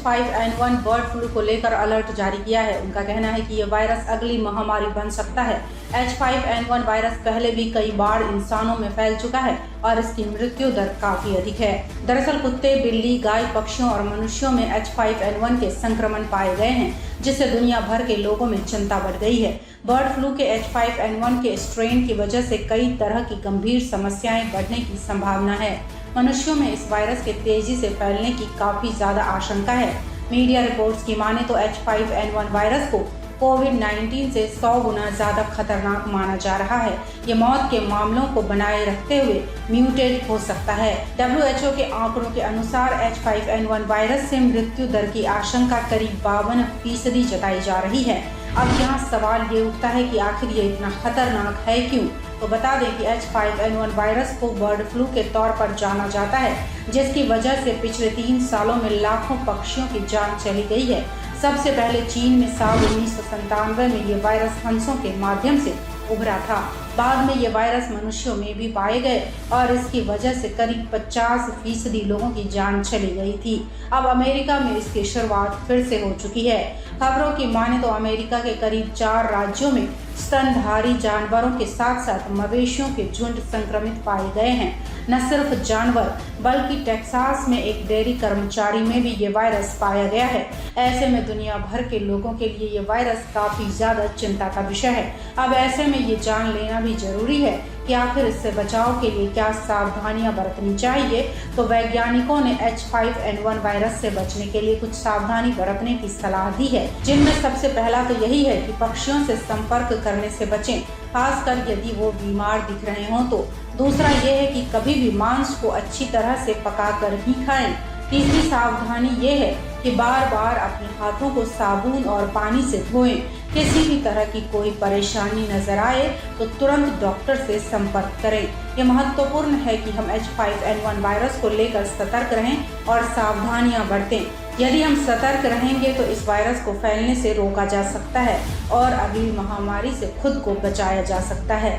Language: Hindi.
H5N1 बर्ड फ्लू को लेकर अलर्ट जारी किया है। उनका कहना है कि ये वायरस अगली महामारी बन सकता है। H5N1 वायरस पहले भी कई बार इंसानों में फैल चुका है और इसकी मृत्यु दर काफी अधिक है। दरअसल कुत्ते, बिल्ली, गाय, पक्षियों और मनुष्यों में H5N1 के संक्रमण पाए गए हैं, जिससे दुनिया भर के लोगों में चिंता बढ़ गई है। बर्ड फ्लू के H5N1 के स्ट्रेन की वजह से कई तरह की गंभीर समस्याएं बढ़ने की संभावना है। मनुष्यों में इस वायरस के तेजी से फैलने की काफी ज्यादा आशंका है। मीडिया रिपोर्ट्स की माने तो H5N1 वायरस को कोविड-19 से 100 गुना ज्यादा खतरनाक माना जा रहा है। ये मौत के मामलों को बनाए रखते हुए म्यूटेट हो सकता है। WHO के आंकड़ों के अनुसार H5N1 वायरस से मृत्यु दर की आशंका करीब 52% जताई जा रही है। अब यहाँ सवाल ये उठता है कि आखिर ये इतना खतरनाक है क्यों? तो बता दें कि H5N1 वायरस को बर्ड फ्लू के तौर पर जाना जाता है, जिसकी वजह से पिछले 3 सालों में लाखों पक्षियों की जान चली गई है। सबसे पहले चीन में साल 1997 में ये वायरस हंसों के माध्यम से उभरा था। बाद में ये वायरस मनुष्यों में भी पाए गए और इसकी वजह से करीब 50% लोगों की जान चली गई थी। अब अमेरिका में इसकी शुरुआत फिर से हो चुकी है। खबरों की माने तो अमेरिका के करीब 4 राज्यों में स्तनधारी जानवरों के साथ साथ मवेशियों के झुंड संक्रमित पाए गए हैं। न सिर्फ जानवर बल्कि टेक्सास में एक डेयरी कर्मचारी में भी ये वायरस पाया गया है। ऐसे में दुनिया भर के लोगों के लिए ये वायरस काफी ज्यादा चिंता का विषय है। अब ऐसे में ये जान लेना भी जरूरी है कि आखिर इससे बचाव के लिए क्या सावधानियां बरतनी चाहिए। तो वैज्ञानिकों ने H5N1 वायरस से बचने के लिए कुछ सावधानी बरतने की सलाह दी है, जिनमें सबसे पहला तो यही है कि पक्षियों से संपर्क करने से बचें, खासकर यदि वो बीमार दिख रहे हों तो। दूसरा ये है कि कभी भी मांस को अच्छी तरह से पकाकर ही खाएं। तीसरी सावधानी ये है कि बार बार अपने हाथों को साबुन और पानी से धोएं। किसी भी तरह की कोई परेशानी नजर आए तो तुरंत डॉक्टर से संपर्क करें। ये महत्वपूर्ण है कि हम H5N1 वायरस को लेकर सतर्क रहें और सावधानियां बरतें। यदि हम सतर्क रहेंगे तो इस वायरस को फैलने से रोका जा सकता है और अगली महामारी से खुद को बचाया जा सकता है।